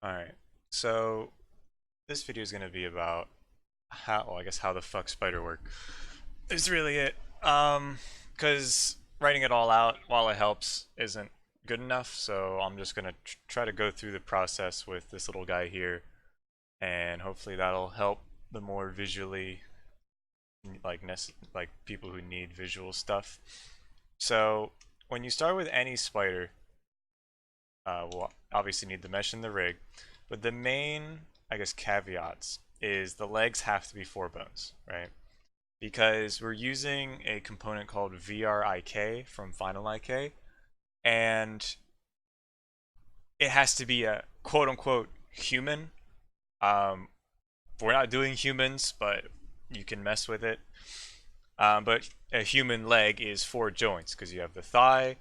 Alright, so this video is going to be about how the fuck spider work is really it. Because writing it all out, while it helps, isn't good enough, so I'm just going to try to go through the process with this little guy here, and hopefully that'll help the more visually, like people who need visual stuff. So, when you start with any spider, we'll obviously need the mesh and the rig, but the main, I guess, caveats is the legs have to be 4 bones, right? Because we're using a component called VRIK from Final IK, and it has to be a quote unquote human. Um, we're not doing humans, but you can mess with it. But a human leg is 4 joints because you have the thigh,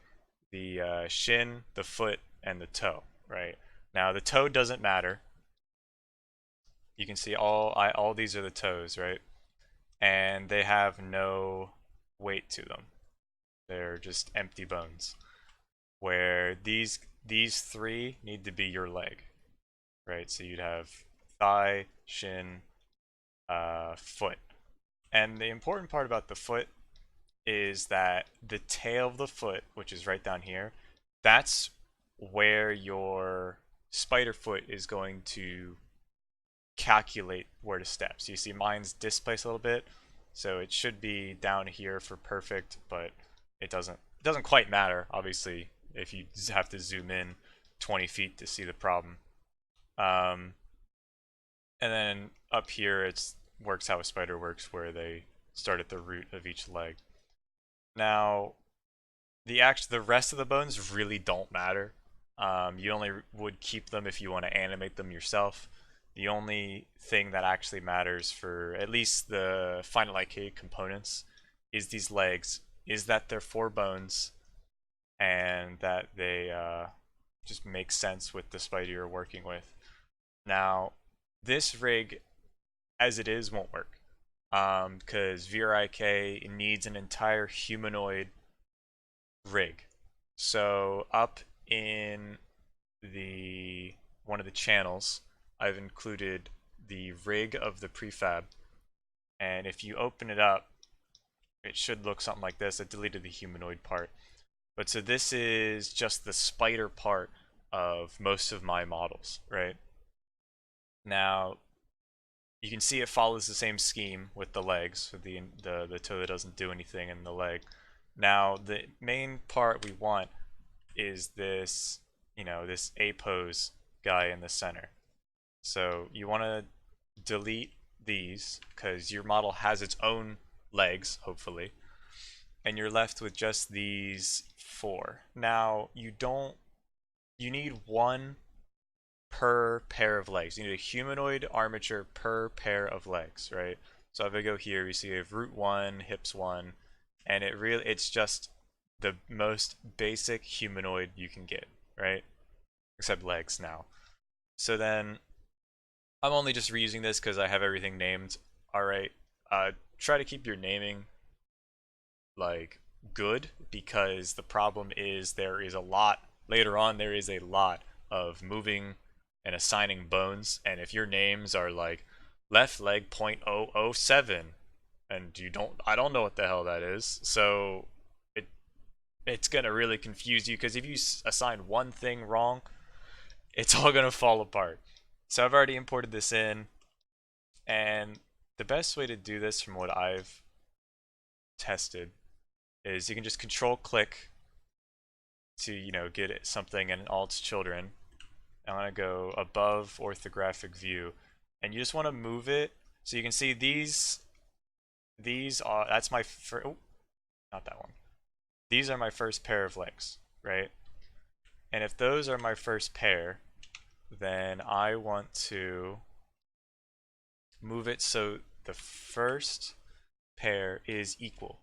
the shin, the foot, and the toe, right? Now the toe doesn't matter. You can see all these are the toes, right? And they have no weight to them. They're just empty bones. Where these three need to be your leg, right? So you'd have thigh, shin, foot. And the important part about the foot is that the tail of the foot, which is right down here, that's where your spider foot is going to calculate where to step. So you see mine's displaced a little bit, so it should be down here for perfect, but it doesn't quite matter, obviously, if you have to zoom in 20 feet to see the problem. Um, and then up here it works how a spider works, where they start at the root of each leg. Now, the rest of the bones really don't matter. You only would keep them if you want to animate them yourself. The only thing that actually matters for at least the Final IK components is these legs, is that they're 4 bones and that they just make sense with the spider you're working with. Now, this rig, as it is, won't work because VRIK needs an entire humanoid rig. So up in the one of the channels, I've included the rig of the prefab, and if you open it up, it should look something like this. I deleted the humanoid part, but so this is just the spider part of most of my models, right? Now you can see it follows the same scheme with the legs, with the toe that doesn't do anything and the leg. Now the main part we want is this, this A pose guy in the center. So you want to delete these because your model has its own legs, hopefully, and you're left with just these 4. Now you need one per pair of legs. You need a humanoid armature per pair of legs, right? So if I go here, we see you have root 1, hips 1, and it's just the most basic humanoid you can get, right? Except legs now. So then I'm only just reusing this because I have everything named. Alright, try to keep your naming like good, because the problem is later on there is a lot of moving and assigning bones, and if your names are like left leg 0.007 and I don't know what the hell that is, so it's gonna really confuse you, because if you assign one thing wrong, it's all gonna fall apart. So I've already imported this in, and the best way to do this from what I've tested is you can just control click to, get it something and all its children. I'm gonna go above orthographic view, and you just want to move it so you can see these are that's my first, oh, not that one. These are my first pair of legs, right? And if those are my first pair, then I want to move it so the first pair is equal.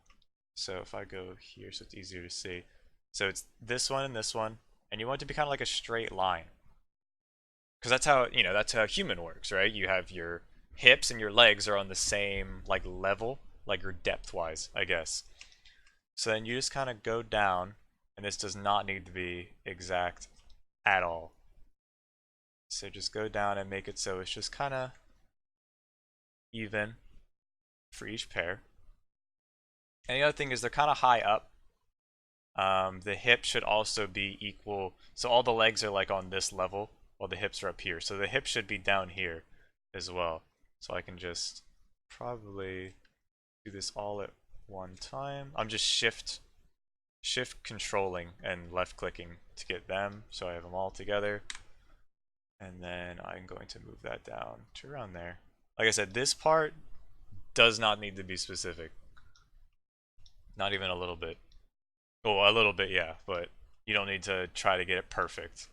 So if I go here so it's easier to see. So it's this one, and you want it to be kind of like a straight line. Because that's how human works, right? You have your hips and your legs are on the same like level, like your depth wise, I guess. So then you just kind of go down, and this does not need to be exact at all. So just go down and make it so it's just kind of even for each pair. And the other thing is they're kind of high up. The hip should also be equal. So all the legs are like on this level while the hips are up here. So the hip should be down here as well. So I can just probably do this all at one time. I'm just shift controlling and left clicking to get them. So I have them all together. And then I'm going to move that down to around there. Like I said, this part does not need to be specific. Not even a little bit. Well, a little bit, yeah, but you don't need to try to get it perfect.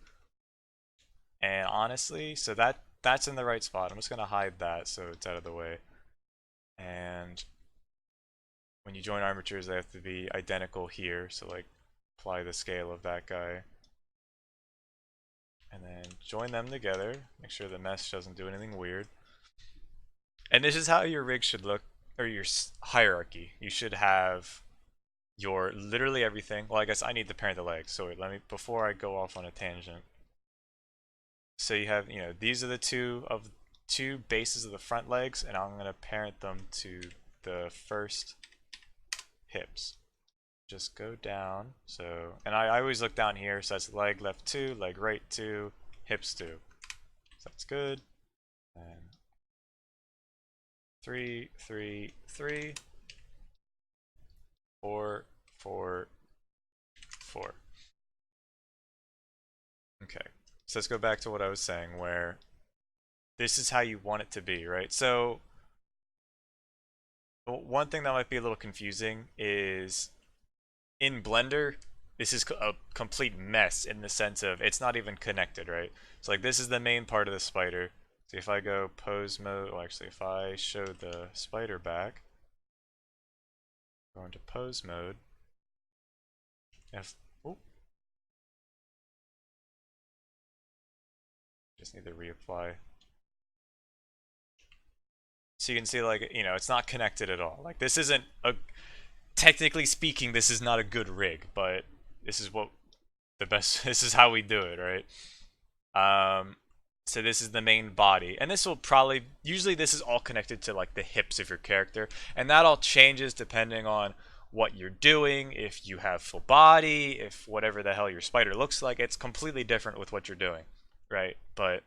And honestly, so that's in the right spot. I'm just gonna hide that so it's out of the way. And when you join armatures, they have to be identical here. So like apply the scale of that guy. And then join them together. Make sure the mesh doesn't do anything weird. And this is how your rig should look, or your hierarchy. You should have your literally everything. Well, I guess I need to parent the legs. So wait, let me, before I go off on a tangent. So you have, these are the two bases of the front legs, and I'm going to parent them to the first hips. Just go down. So, and I always look down here. So that's leg left 2, leg right 2, hips 2. So that's good. And 3, 3, 3, 4, 4, 4. Okay, so let's go back to what I was saying, where this is how you want it to be, right? So one thing that might be a little confusing is in Blender, this is a complete mess in the sense of it's not even connected, right? So like this is the main part of the spider. So if I go pose mode, well actually if I show the spider back, go into pose mode, just need to reapply. So you can see like, it's not connected at all. Like this isn't technically speaking, this is not a good rig, but this is what this is how we do it, right? So this is the main body, and this will probably, usually this is all connected to like the hips of your character, and that all changes depending on what you're doing. If you have full body, if whatever the hell your spider looks like, it's completely different with what you're doing, right? But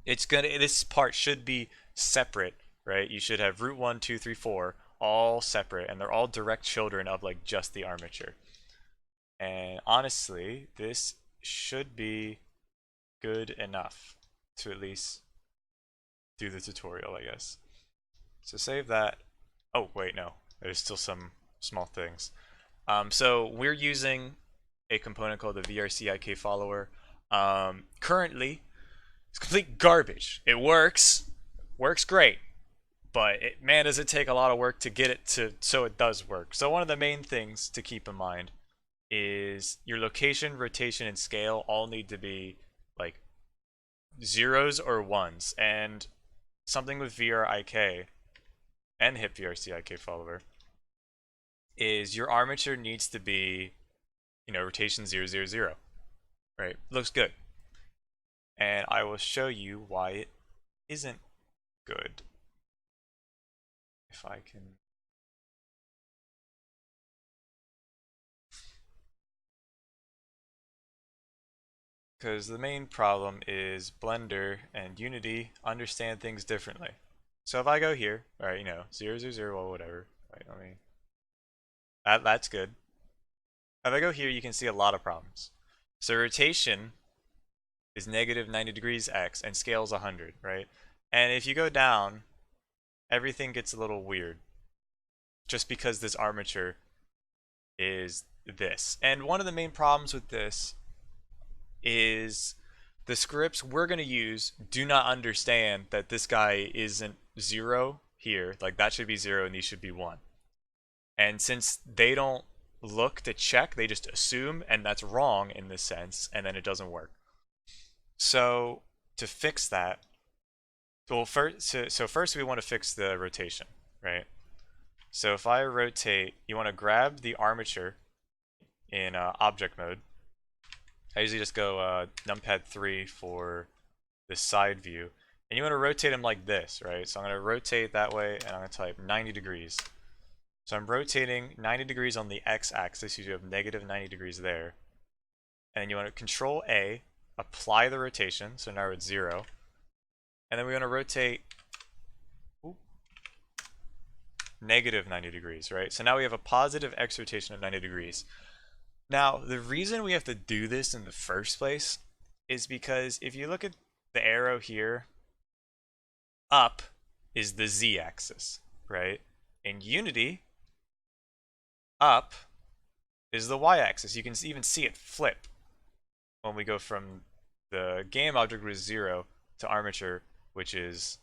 this part should be separate, right? You should have root 1, 2, 3, 4 all separate, and they're all direct children of like just the armature. And honestly, this should be good enough to at least do the tutorial, I guess. So save that. Oh wait, no, there's still some small things. So we're using a component called the VRC IK Follower. Currently, it's complete garbage. It works great, but man, does it take a lot of work to get it to so it does work. So one of the main things to keep in mind is your location, rotation, and scale all need to be like zeros or ones. And something with VRIK and hip VRC IK Follower is your armature needs to be, rotation 0, 0, 0. Right? Looks good. And I will show you why it isn't good. If I can. Because the main problem is Blender and Unity understand things differently. So if I go here, alright, 0, 0, 0, well, whatever. Right, let me. That's good. If I go here, you can see a lot of problems. So rotation is negative 90 degrees X and scale is 100, right? And if you go down, everything gets a little weird. Just because this armature is this. And one of the main problems with this is the scripts we're going to use do not understand that this guy isn't 0 here. Like that should be 0 and these should be 1. And since they don't look to check, they just assume, and that's wrong in this sense, and then it doesn't work. So to fix that, well, first we want to fix the rotation, right? So if I rotate, you want to grab the armature in object mode. I usually just go numpad 3 for this side view, and you want to rotate them like this, right? So I'm going to rotate that way, and I'm going to type 90 degrees. So I'm rotating 90 degrees on the x-axis. You have negative 90 degrees there. And you want to Control A, apply the rotation, so now it's 0. And then we want to rotate negative 90 degrees, right? So now we have a positive x rotation of 90 degrees. Now, the reason we have to do this in the first place is because if you look at the arrow here, up is the z-axis, right? In Unity, up is the y-axis. You can even see it flip when we go from the game object, which is 0, to armature, which is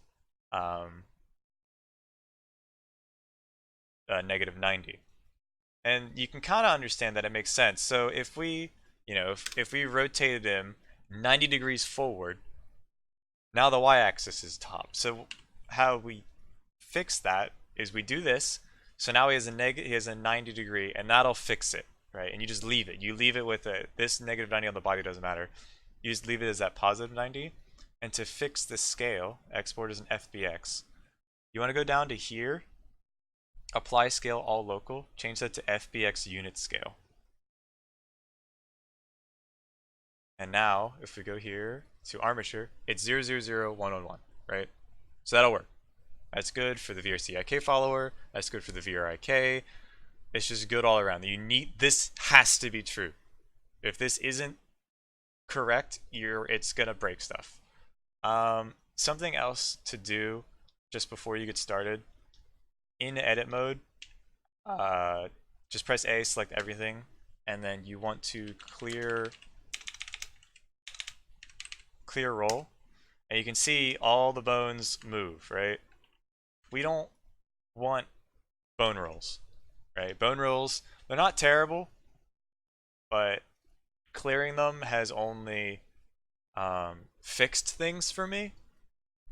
negative 90. And you can kind of understand that it makes sense. So if we, if we rotated him 90 degrees forward, now the y-axis is top. So how we fix that is we do this. So now he has a 90 degree, and that'll fix it, right? And you just leave it. You leave it with this negative 90 on the body, doesn't matter. You just leave it as that positive 90. And to fix the scale, export as an FBX, you want to go down to here, apply scale all local, change that to FBX unit scale. And now, if we go here to armature, it's 0001111, right? So that'll work. That's good for the VRC IK follower. That's good for the VRIK. It's just good all around. This has to be true. If this isn't correct, it's gonna break stuff. Something else to do just before you get started, in edit mode, just press A, select everything, and then you want to clear roll, and you can see all the bones move, right? We don't want bone rolls, right? Bone rolls, they're not terrible, but clearing them has only fixed things for me,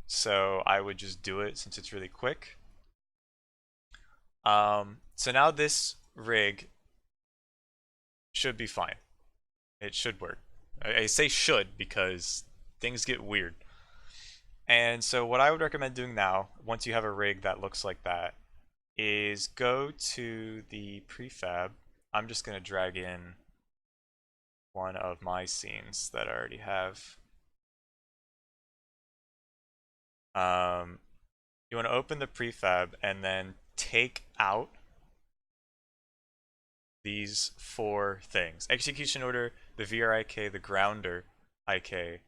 so I would just do it since it's really quick. So now this rig should be fine. It should work. I say should because things get weird. And so what I would recommend doing now, once you have a rig that looks like that, is go to the prefab. I'm just going to drag in one of my scenes that I already have. You want to open the prefab and then take out these 4 things: execution order, the VRIK, the grounder IK,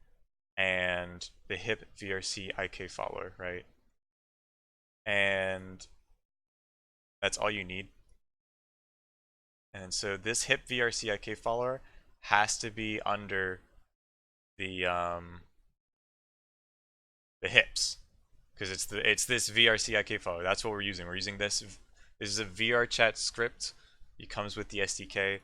and the hip VRC IK follower, right? And that's all you need. And so this hip VRC IK follower has to be under the hips, because it's this VRC IK follower. That's what we're using. We're using this. This is a VRChat script. It comes with the SDK.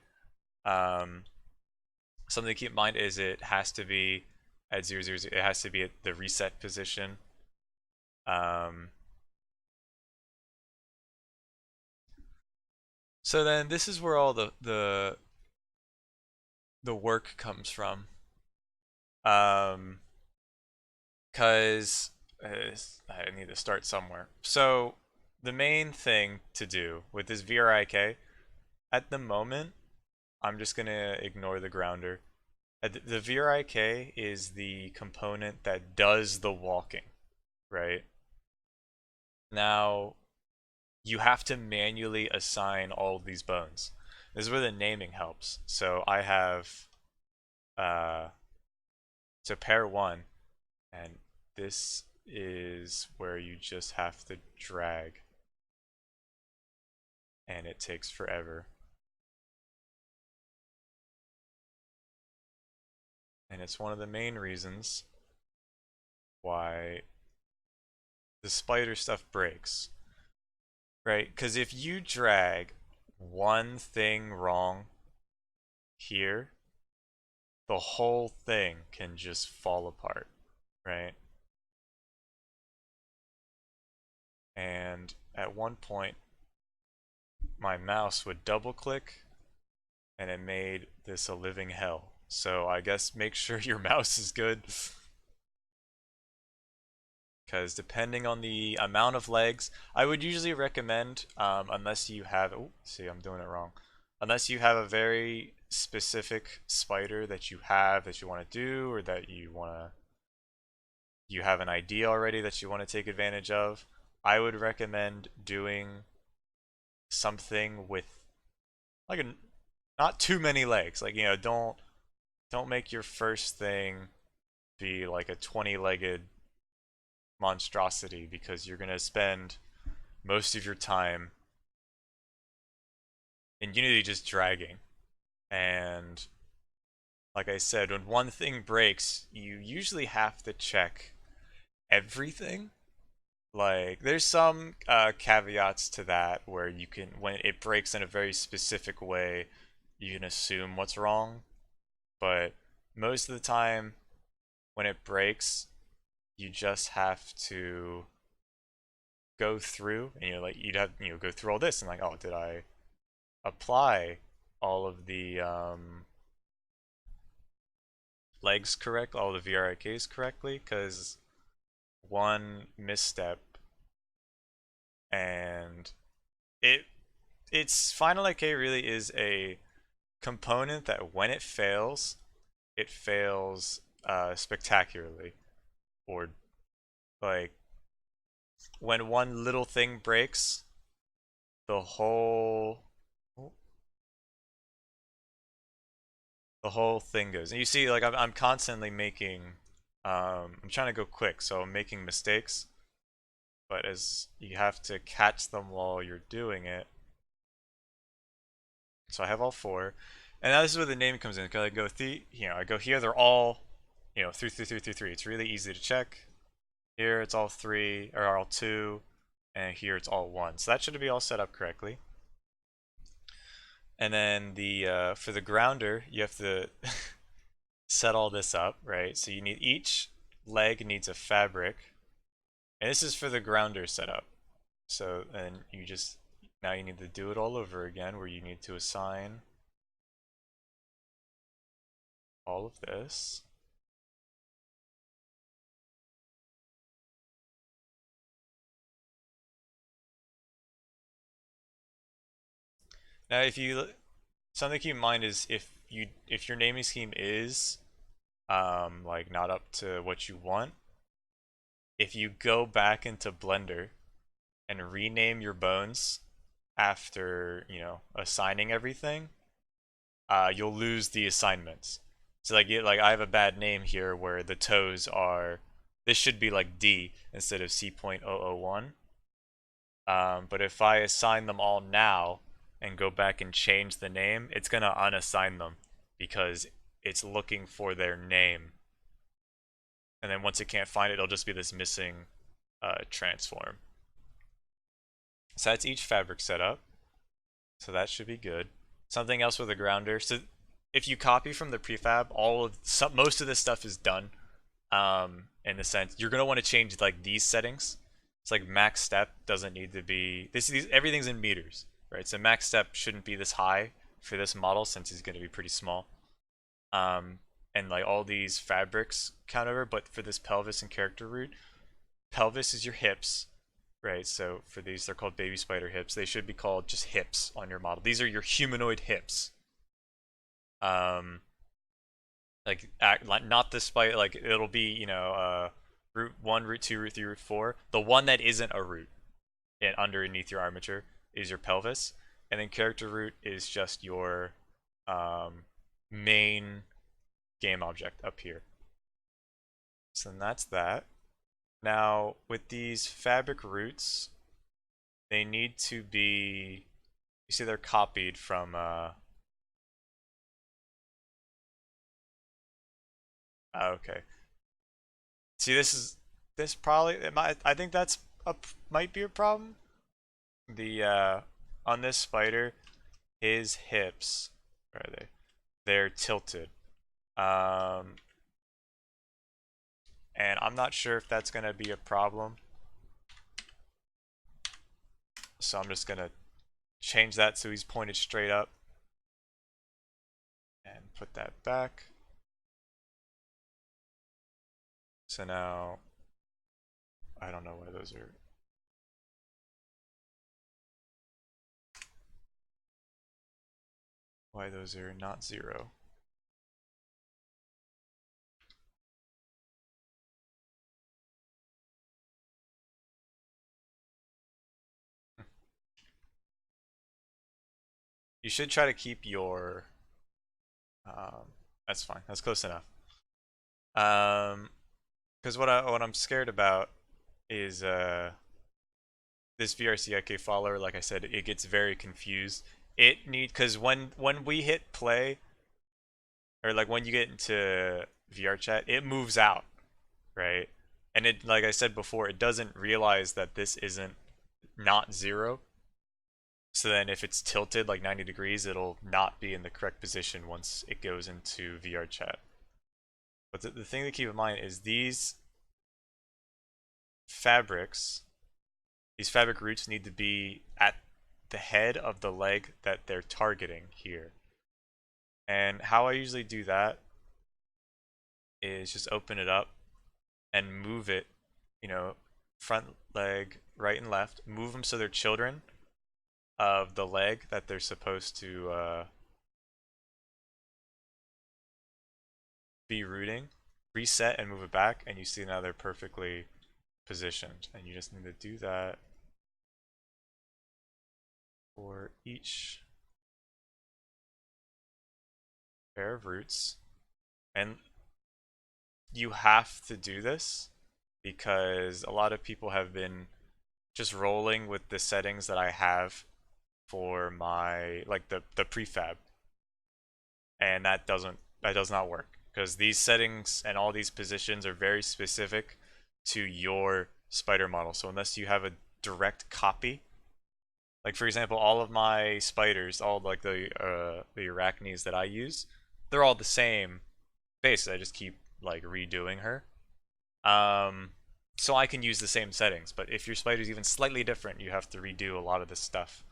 Something to keep in mind is it has to be at 0, 0, 0. It has to be at the reset position. So then this is where all the work comes from. Because I need to start somewhere. So the main thing to do with this VRIK, at the moment, I'm just going to ignore the grounder. The VRIK is the component that does the walking, right? Now, you have to manually assign all of these bones. This is where the naming helps. So I have, so pair 1, and this is where you just have to drag, and it takes forever. And it's one of the main reasons why the spider stuff breaks, right? Because if you drag one thing wrong here, the whole thing can just fall apart, right? And at one point, my mouse would double click, and it made this a living hell. So I guess make sure your mouse is good. because depending on the amount of legs, I would usually recommend, unless you have, oh, see, I'm doing it wrong. Unless you have a very specific spider that you want to do, or that you have an idea already that you want to take advantage of, I would recommend doing something with like not too many legs. Like, don't make your first thing be like a 20-legged monstrosity, because you're going to spend most of your time in Unity just dragging. And like I said, when one thing breaks, you usually have to check everything. Like, there's some caveats to that where you can, when it breaks in a very specific way, you can assume what's wrong. But most of the time, when it breaks, you just have to go through, and like you'd have go through all this and like, oh, did I apply all of the legs correct, all the VRIKs correctly? Because one misstep and it's Final IK really is a component that when it fails spectacularly. Or like when one little thing breaks, the whole thing goes. And you see, like I'm constantly making, I'm trying to go quick, so I'm making mistakes. But as you have to catch them while you're doing it. So I have all four, and now this is where the name comes in. Cause I go I go here. They're all, three, three, three, three, three. It's really easy to check. Here it's all three or all two, and here it's all one. So that should be all set up correctly. And then the for the grounder, you have to set all this up, right? So you need each leg needs a fabric, and this is for the grounder setup. So then now you need to do it all over again, where you need to assign all of this. Now, something to keep in mind is if your naming scheme is like not up to what you want, if you go back into Blender and rename your bones after assigning everything, you'll lose the assignments. So like I have a bad name here where the toes are, this should be like D instead of C.001. But if I assign them all now and go back and change the name, it's gonna unassign them because it's looking for their name. And then once it can't find it, it'll just be this missing transform. So that's each fabric setup. So that should be good. Something else with a grounder. So if you copy from the prefab, most of this stuff is done. In the sense, you're gonna want to change like these settings. It's like max step doesn't need to be everything's in meters, right? So max step shouldn't be this high for this model since he's gonna be pretty small. And like all these fabrics count over, but for this pelvis and character root, pelvis is your hips, right? So for these, they're called baby spider hips. They should be called just hips on your model. These are your humanoid hips. Like not the spider. Like it'll be root 1, root 2, root 3, root 4. The one that isn't a root and underneath your armature is your pelvis, and then character root is just your main game object up here. So then that's that. Now with these FABRIK roots, they need to be, you see they're copied from okay. See, this probably I think that's might be a problem. The on this spider, his hips, where are they? They're tilted. Um, and I'm not sure if that's gonna be a problem. So I'm just gonna change that so he's pointed straight up. And put that back. So now I don't know why those are not 0. You should try to keep your that's fine. That's close enough. Because what I'm scared about is this VRC IK Follower. Like I said, it gets very confused. Because when we hit play, or like when you get into VRChat, it moves out, right? And it, like I said before, it doesn't realize that this isn't not 0. So then if it's tilted like 90 degrees, it'll not be in the correct position once it goes into VRChat. But the thing to keep in mind is fabrics, these FABRIK roots need to be at the head of the leg that they're targeting here. And how I usually do that is just open it up and move it, front leg, right and left, move them so they're children of the leg that they're supposed to be rooting, reset and move it back, and you see now they're perfectly positioned. And you just need to do that for each pair of roots. And you have to do this because a lot of people have been just rolling with the settings that I have for my like the prefab, and that does not work because these settings and all these positions are very specific to your spider model. So unless you have a direct copy, like for example, all of my spiders, all like the arachnes that I use, they're all the same base. I just keep like redoing her. So I can use the same settings, but if your spider's even slightly different, you have to redo a lot of this stuff.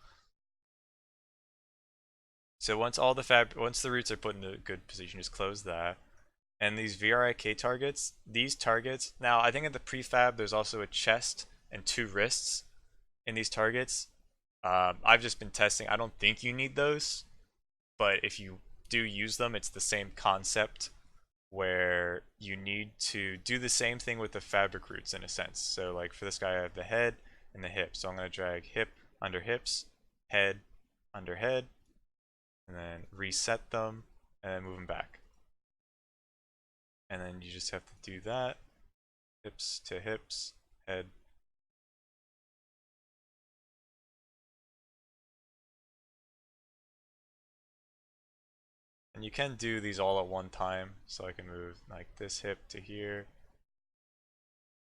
So once the roots are put in a good position, just close that. And these VRIK targets, these targets, now I think in the prefab there's also a chest and 2 wrists in these targets. I've just been testing. I don't think you need those, but if you do use them, it's the same concept where you need to do the same thing with the FABRIK roots in a sense. So like for this guy, I have the head and the hip. So I'm going to drag hip under hips, head under head, and then reset them and then move them back. And then you just have to do that, hips to hips, head. And you can do these all at one time, so I can move like this hip to here,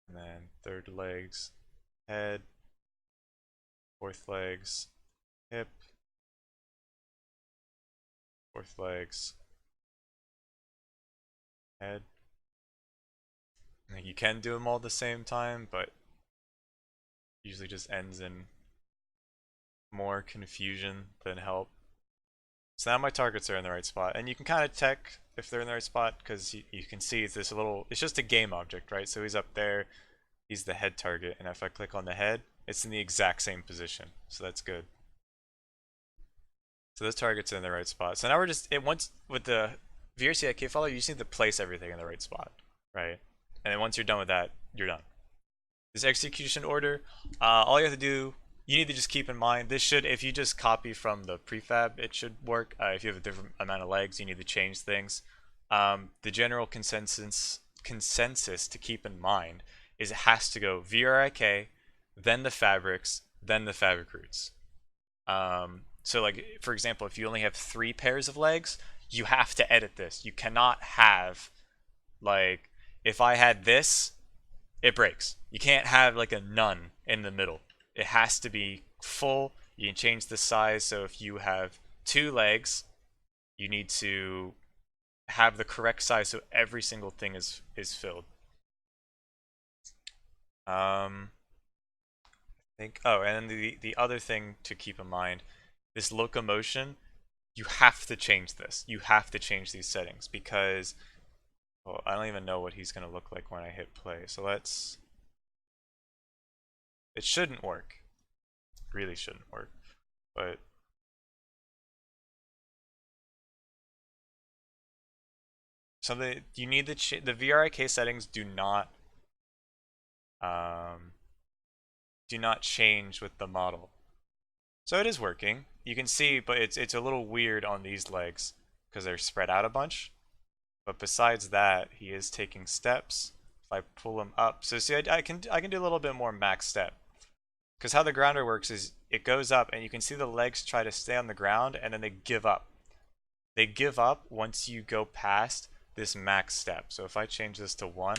and then third legs, head, fourth legs, hip, fourth legs, head. And you can do them all at the same time, but usually just ends in more confusion than help. So now my targets are in the right spot, and you can kind of check if they're in the right spot because you can see it's this little, it's just a game object, right? So he's up there, he's the head target, and if I click on the head, it's in the exact same position, so that's good. So those targets are in the right spot. So now we're just, once with the VRC IK Follower, you just need to place everything in the right spot, right? And then once you're done with that, you're done. This execution order, all you have to do, you need to just keep in mind, this should, if you just copy from the prefab, it should work. If you have a different amount of legs, you need to change things. The general consensus to keep in mind is it has to go VRIK, then the fabrics, then the FABRIK roots. So like, for example, if you only have 3 pairs of legs, you have to edit this. You cannot have, like, if I had this, it breaks. You can't have like a none in the middle. It has to be full. You can change the size. So if you have 2 legs, you need to have the correct size so every single thing is filled. I think. Oh, and then the other thing to keep in mind, this locomotion, you have to change this. You have to change these settings because, well, I don't even know what he's gonna look like when I hit play. So let's It shouldn't work. Really shouldn't work. But something you need the VRIK settings um, do not change with the model. So it is working. You can see, but it's a little weird on these legs because they're spread out a bunch. But besides that, he is taking steps. If I pull him up, so see, I can do a little bit more max step. Because how the grounder works is it goes up and you can see the legs try to stay on the ground and then they give up. They give up once you go past this max step. So if I change this to 1,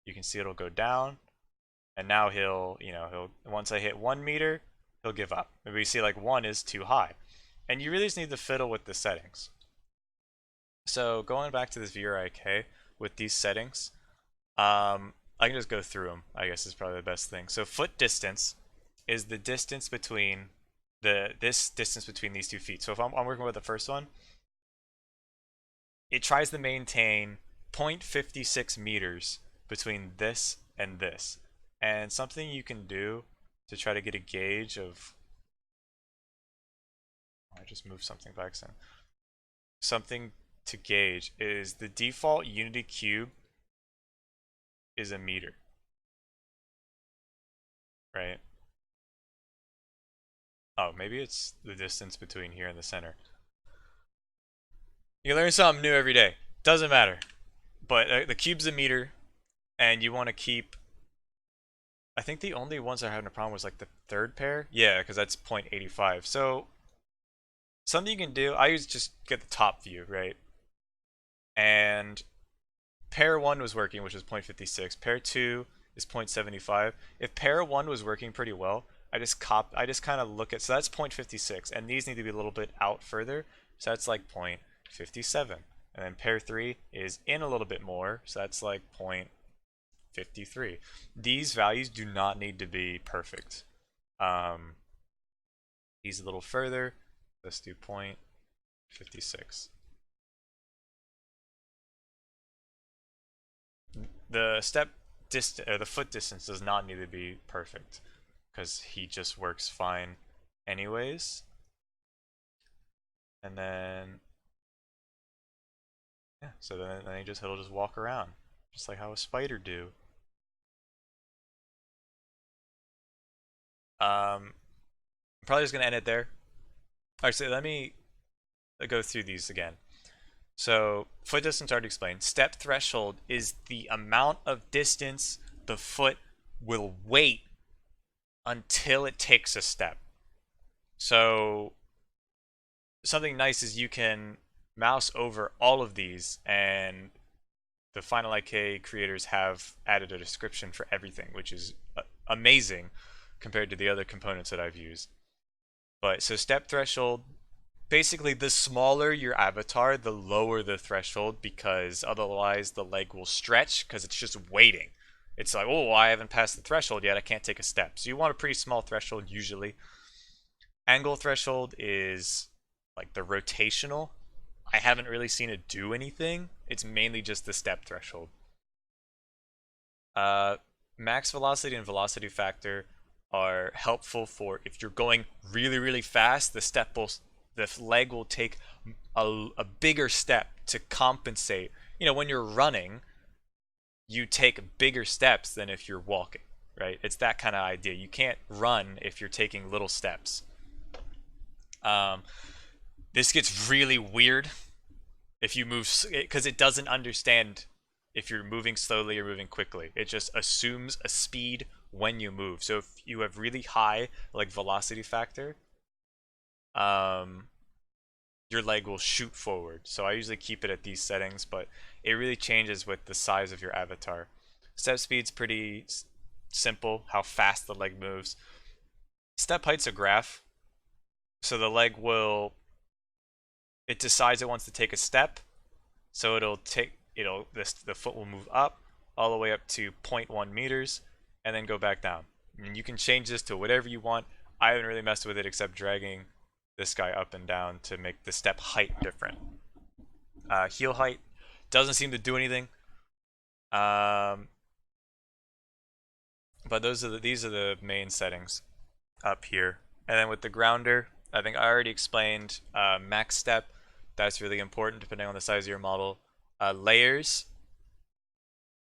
you can see it'll go down. And now he'll once I hit 1 meter, he'll give up. Maybe you see like 1 is too high. And you really just need to fiddle with the settings. So going back to this VRIK with these settings, I can just go through them, I guess is probably the best thing. So foot distance is the distance between this distance between these 2 feet. So if I'm working with the first one, it tries to maintain 0.56 meters between this and this. And something you can do to try to get a gauge of, I just moved something by accident. Something to gauge is the default unity cube is a meter, right? Oh, maybe it's the distance between here and the center. You learn something new every day. Doesn't matter. But the cube's a meter, and you want to keep. I think the only ones that are having a problem was like the third pair. Yeah, because that's 0.85. So something you can do, I just get the top view, right? And pair 1 was working, which was 0.56. Pair 2 is 0.75. If pair 1 was working pretty well, I just kind of look at, so that's 0.56, and these need to be a little bit out further, so that's like 0.57. And then pair 3 is in a little bit more, so that's like 0.53. These values do not need to be perfect. These a little further, let's do 0.56. The the foot distance does not need to be perfect because he just works fine anyways. And then yeah, so then he'll just walk around just like how a spider do. I'm probably just gonna end it there. Actually, let me go through these again. So foot distance already explained. Step threshold is the amount of distance the foot will wait until it takes a step. So something nice is you can mouse over all of these, and the Final IK creators have added a description for everything, which is amazing compared to the other components that I've used. But so step threshold, basically the smaller your avatar, the lower the threshold, because otherwise the leg will stretch because it's just waiting. It's like, oh, I haven't passed the threshold yet, I can't take a step. So you want a pretty small threshold usually. Angle threshold is like the rotational. I haven't really seen it do anything. It's mainly just the step threshold. Max velocity and velocity factor are helpful for if you're going really, really fast, the leg will take a bigger step to compensate. You know, when you're running, you take bigger steps than if you're walking, right? It's that kind of idea. You can't run if you're taking little steps. This gets really weird if you move, because it doesn't understand if you're moving slowly or moving quickly. It just assumes a speed when you move. So if you have really high like velocity factor, your leg will shoot forward. So I usually keep it at these settings, but it really changes with the size of your avatar. Step speed's pretty simple, how fast the leg moves. Step height's a graph. So the leg will, it decides it wants to take a step. So the foot will move up all the way up to 0.1 meters and then go back down. And you can change this to whatever you want. I haven't really messed with it except dragging this guy up and down to make the step height different. Heel height doesn't seem to do anything. But these are the main settings up here. And then with the grounder, I think I already explained max step. That's really important depending on the size of your model. Layers,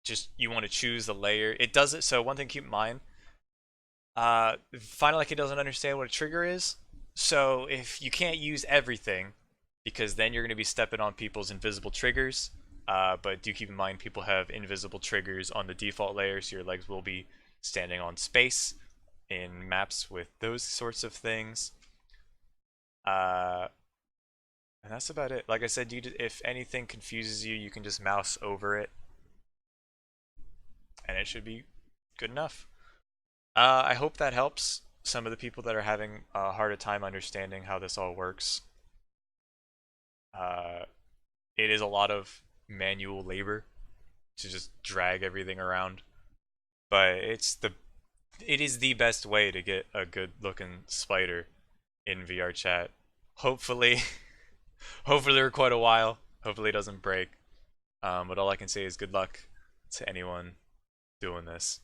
just you want to choose the layer. It does it. So one thing to keep in mind, Final IK doesn't understand what a trigger is. So if you can't use everything, because then you're going to be stepping on people's invisible triggers. But do keep in mind people have invisible triggers on the default layer, so your legs will be standing on space in maps with those sorts of things. And that's about it. Like I said, if anything confuses you, you can just mouse over it, and it should be good enough. I hope that helps some of the people that are having a harder time understanding how this all works. Uh, it is a lot of manual labor to just drag everything around, but it is the best way to get a good looking spider in VRChat. Hopefully, hopefully for quite a while. Hopefully it doesn't break. But all I can say is good luck to anyone doing this.